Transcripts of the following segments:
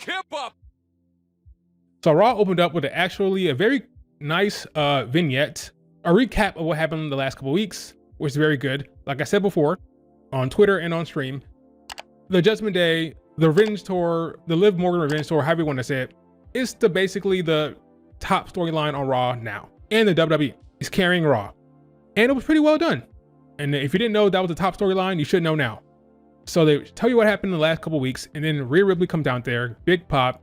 hip hop. So Raw opened up with actually a very nice vignette, a recap of what happened in the last couple weeks, which is very good. Like I said before, on Twitter and on stream, the Judgment Day, the Revenge Tour, the Liv Morgan Revenge Tour, however you want to say it, is basically the top storyline on Raw now. And the WWE is carrying Raw. And it was pretty well done. And if you didn't know that was the top storyline, you should know now. So they tell you what happened in the last couple weeks, and then Rhea Ripley comes down there, big pop.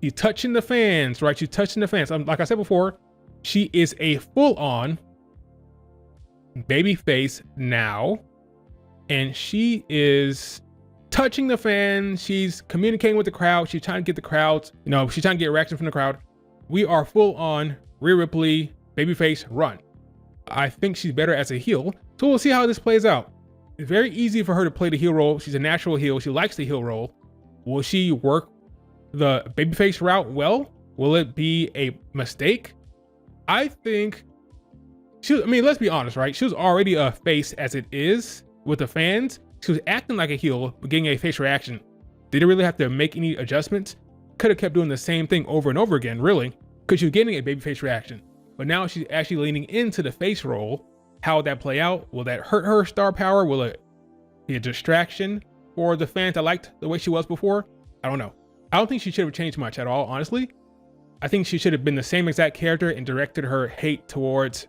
She's touching the fans, right? She's touching the fans. Like I said before, she is a full-on baby face now. And she is touching the fans. She's communicating with the crowd. She's trying to get the crowds, she's trying to get a reaction from the crowd. We are full-on Rhea Ripley babyface run. I think she's better as a heel. So we'll see how this plays out. It's very easy for her to play the heel role. She's a natural heel. She likes the heel role. Will she work the babyface route well? Will it be a mistake? I think let's be honest, right? She was already a face as it is with the fans. She was acting like a heel, but getting a face reaction. Didn't really have to make any adjustments. Could have kept doing the same thing over and over again, really, because she was getting a babyface reaction. But now she's actually leaning into the face role. How will that play out? Will that hurt her star power? Will it be a distraction for the fans that liked the way she was before? I don't know. I don't think she should have changed much at all, honestly. I think she should have been the same exact character and directed her hate towards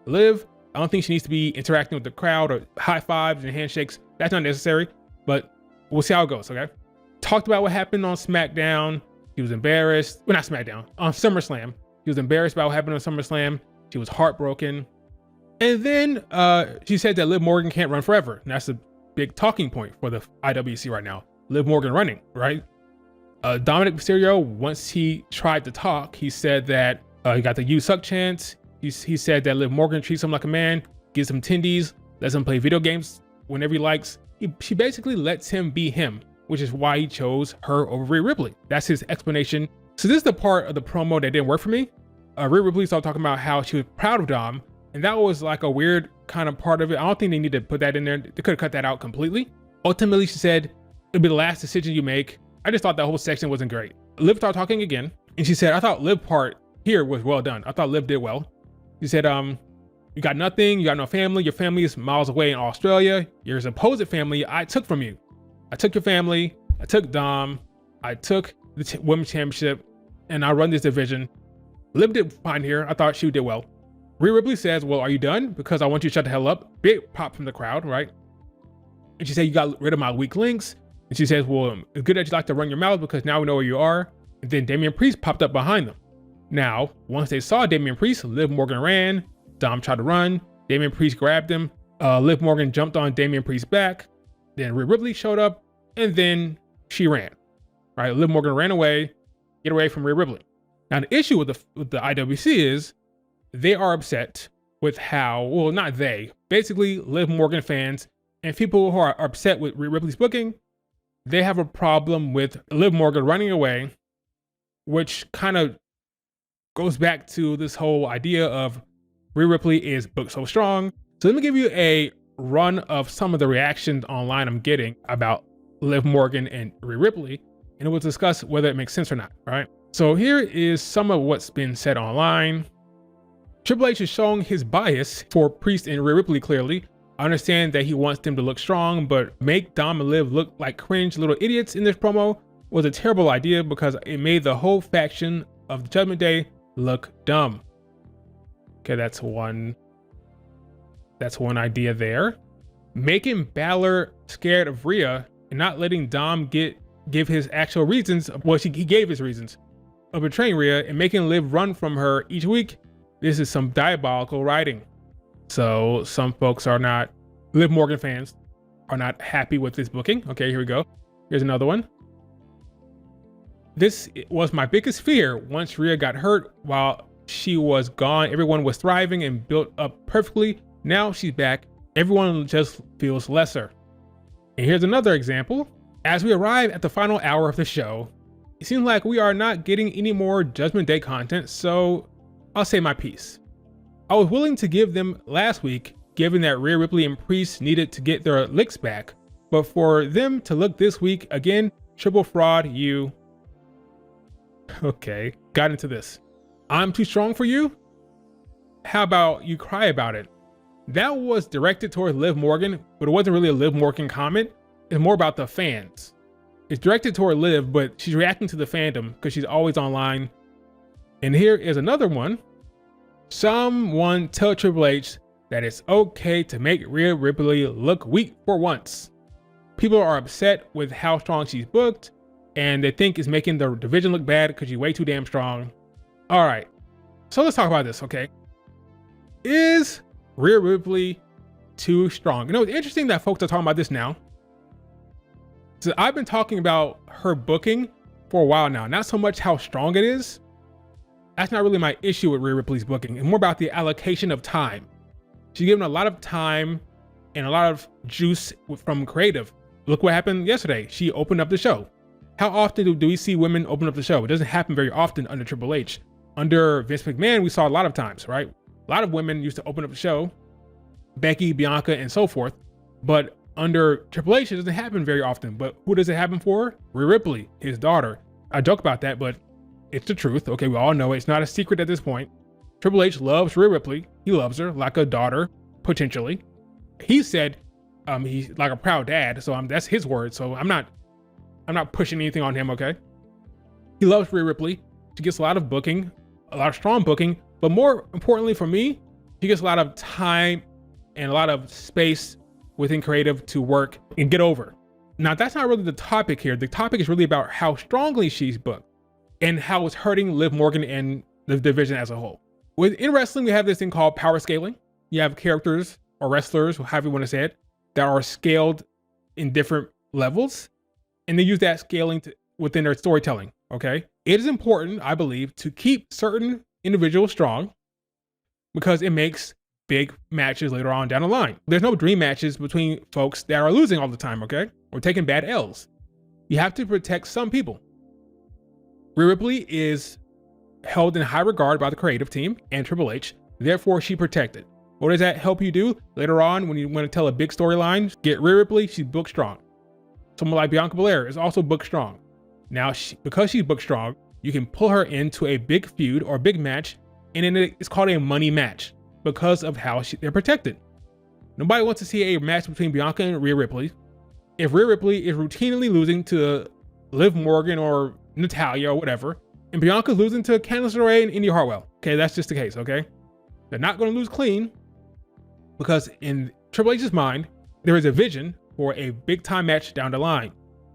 Liv. I don't think she needs to be interacting with the crowd or high fives and handshakes. That's not necessary, but we'll see how it goes, okay? Talked about what happened on SmackDown. She was embarrassed. Well, not SmackDown, on SummerSlam. She was embarrassed about what happened on SummerSlam. She was heartbroken. And then she said that Liv Morgan can't run forever. And that's a big talking point for the IWC right now. Liv Morgan running, right? Dominic Mysterio, once he tried to talk, he said that he got the "you suck" chance. He said that Liv Morgan treats him like a man, gives him tendies, lets him play video games whenever he likes. She basically lets him be him, which is why he chose her over Rhea Ripley. That's his explanation. So this is the part of the promo that didn't work for me. Rhea Ripley started talking about how she was proud of Dom, and that was like a weird kind of part of it. I don't think they need to put that in there. They could have cut that out completely. Ultimately, she said, it'll be the last decision you make. I just thought that whole section wasn't great. Liv started talking again, and she said, I thought Liv part here was well done. I thought Liv did well. She said, you got nothing, you got no family, your family is miles away in Australia. Your supposed family I took from you. I took your family, I took Dom, I took the women's championship, and I run this division. Liv did fine here. I thought she did well. Rhea Ripley says, well, are you done? Because I want you to shut the hell up. Big pop from the crowd, right? And she said, you got rid of my weak links. And she says, well, it's good that you like to run your mouth because now we know where you are. And then Damian Priest popped up behind them. Now, once they saw Damian Priest, Liv Morgan ran. Dom tried to run. Damian Priest grabbed him. Liv Morgan jumped on Damian Priest's back. Then Rhea Ripley showed up, and then she ran. Right? Liv Morgan ran away, get away from Rhea Ripley. Now, the issue with the IWC is they are upset with how, well, not they, basically Liv Morgan fans and people who are upset with Rhea Ripley's booking, they have a problem with Liv Morgan running away, which kind of goes back to this whole idea of Rhea Ripley is booked so strong. So let me give you a run of some of the reactions online I'm getting about Liv Morgan and Rhea Ripley, and we'll discuss whether it makes sense or not, right? So here is some of what's been said online. Triple H is showing his bias for Priest and Rhea Ripley clearly. I understand that he wants them to look strong, but make Dom and Liv look like cringe little idiots in this promo was a terrible idea because it made the whole faction of the Judgment Day look dumb. Okay, that's one idea there. Making Balor scared of Rhea and not letting Dom give his actual reasons. Well, he gave his reasons of betraying Rhea and making Liv run from her each week. This is some diabolical writing. So some folks are not, Liv Morgan fans are not happy with this booking. Okay, here we go. Here's another one. This was my biggest fear. Once Rhea got hurt while she was gone, everyone was thriving and built up perfectly. Now she's back. Everyone just feels lesser. And here's another example. As we arrive at the final hour of the show, it seems like we are not getting any more Judgment Day content, so I'll say my piece. I was willing to give them last week, given that Rhea Ripley and Priest needed to get their licks back, but for them to look this week, again, triple fraud you. Okay, got into this. I'm too strong for you? How about you cry about it? That was directed towards Liv Morgan, but it wasn't really a Liv Morgan comment. It's more about the fans. It's directed toward Liv, but she's reacting to the fandom because she's always online. And here is another one. Someone tell Triple H that it's okay to make Rhea Ripley look weak for once. People are upset with how strong she's booked, and they think it's making the division look bad because she's way too damn strong. All right, so let's talk about this, okay? Is Rhea Ripley too strong? You know, it's interesting that folks are talking about this now. So I've been talking about her booking for a while now, not so much how strong it is. That's not really my issue with Rhea Ripley's booking. It's more about the allocation of time. She's given a lot of time and a lot of juice from creative. Look what happened yesterday. She opened up the show. How often do we see women open up the show? It doesn't happen very often under Triple H. Under Vince McMahon, we saw a lot of times, right? A lot of women used to open up the show, Becky, Bianca, and so forth. But under Triple H, it doesn't happen very often. But who does it happen for? Rhea Ripley, his daughter. I joke about that, but it's the truth. Okay, we all know it. It's not a secret at this point. Triple H loves Rhea Ripley. He loves her like a daughter, potentially. He said he's like a proud dad, so that's his word. So I'm not pushing anything on him, okay? He loves Rhea Ripley. She gets a lot of booking, a lot of strong booking, but more importantly for me, she gets a lot of time and a lot of space within creative to work and get over. Now, that's not really the topic here. The topic is really about how strongly she's booked and how it's hurting Liv Morgan and the division as a whole. In wrestling, we have this thing called power scaling. You have characters or wrestlers, however you want to say it, that are scaled in different levels, and they use that scaling within their storytelling, okay? It is important, I believe, to keep certain individuals strong because it makes big matches later on down the line. There's no dream matches between folks that are losing all the time, okay? Or taking bad L's. You have to protect some people. Rhea Ripley is held in high regard by the creative team and Triple H, therefore she protected. What does that help you do? Later on, when you want to tell a big storyline, get Rhea Ripley, she's booked strong. Someone like Bianca Belair is also booked strong. Now, because she's booked strong, you can pull her into a big feud or big match, and then it's called a money match because of how they're protected. Nobody wants to see a match between Bianca and Rhea Ripley if Rhea Ripley is routinely losing to Liv Morgan or Natalya or whatever, and Bianca's losing to Candice LeRae and Indy Hartwell. Okay, that's just the case, okay? They're not going to lose clean because in Triple H's mind, there is a vision for a big time match down the line.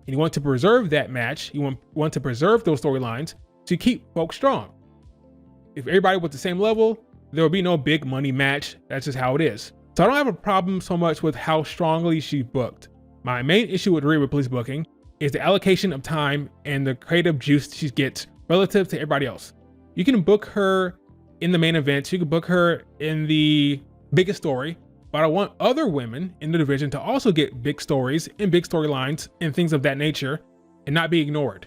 And you want to preserve that match. You want to preserve those storylines to keep folks strong. If everybody was the same level, there will be no big money match. That's just how it is. So I don't have a problem so much with how strongly she booked. My main issue with Rhea Ripley's booking is the allocation of time and the creative juice she gets relative to everybody else. You can book her in the main events. You can book her in the biggest story, but I want other women in the division to also get big stories and big storylines and things of that nature and not be ignored.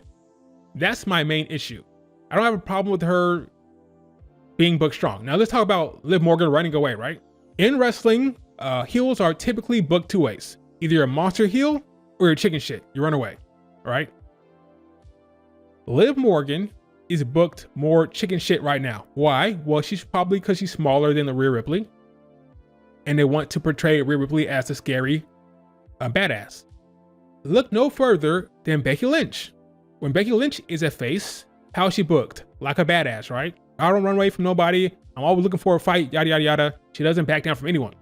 That's my main issue. I don't have a problem with her being booked strong. Now let's talk about Liv Morgan running away, right? In wrestling, heels are typically booked two ways. Either you're a monster heel or you're chicken shit. You run away, all right? Liv Morgan is booked more chicken shit right now. Why? Well, she's probably because she's smaller than the Rhea Ripley, and they want to portray Rhea Ripley as a scary badass. Look no further than Becky Lynch. When Becky Lynch is a face, how is she booked? Like a badass, right? I don't run away from nobody. I'm always looking for a fight, yada, yada, yada. She doesn't back down from anyone.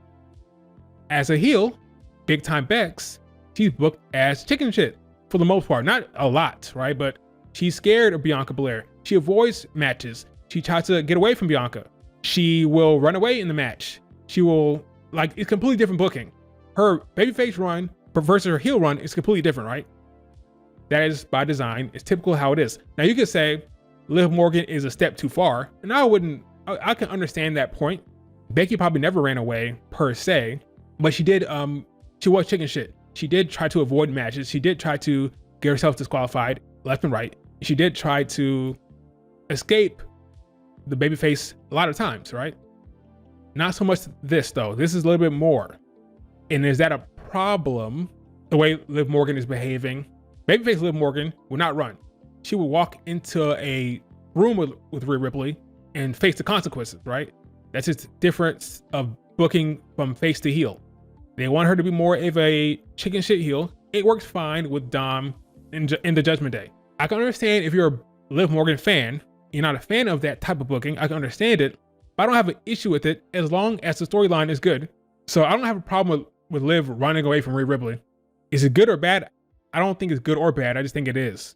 As a heel, big time Bex, she's booked as chicken shit for the most part. Not a lot, right? But she's scared of Bianca Belair. She avoids matches. She tries to get away from Bianca. She will run away in the match. She will, like, it's completely different booking. Her babyface run versus her heel run is completely different, right? That is by design. It's typical how it is. Now you could say Liv Morgan is a step too far, and I can understand that point. Becky probably never ran away per se, but she did, she was chicken shit. She did try to avoid matches. She did try to get herself disqualified left and right. She did try to escape the babyface a lot of times, right? Not so much this though. This is a little bit more. And is that a problem? The way Liv Morgan is behaving? Babyface Liv Morgan will not run. she would walk into a room with Rhea Ripley and face the consequences, right? That's just difference of booking from face to heel. They want her to be more of a chicken shit heel. It works fine with Dom in the Judgment Day. I can understand if you're a Liv Morgan fan, you're not a fan of that type of booking, I can understand it, but I don't have an issue with it as long as the storyline is good. So I don't have a problem with Liv running away from Rhea Ripley. Is it good or bad? I don't think it's good or bad. I just think it is.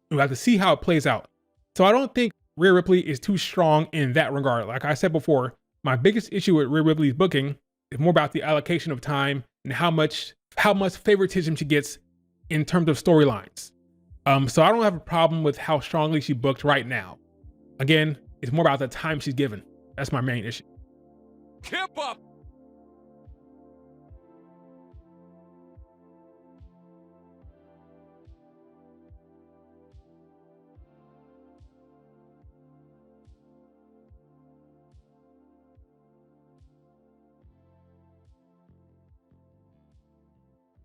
We'll have to see how it plays out. So I don't think Rhea Ripley is too strong in that regard. Like I said before, my biggest issue with Rhea Ripley's booking is more about the allocation of time and how much favoritism she gets in terms of storylines. So I don't have a problem with how strongly she booked right now. Again, it's more about the time she's given. That's my main issue. Keep up!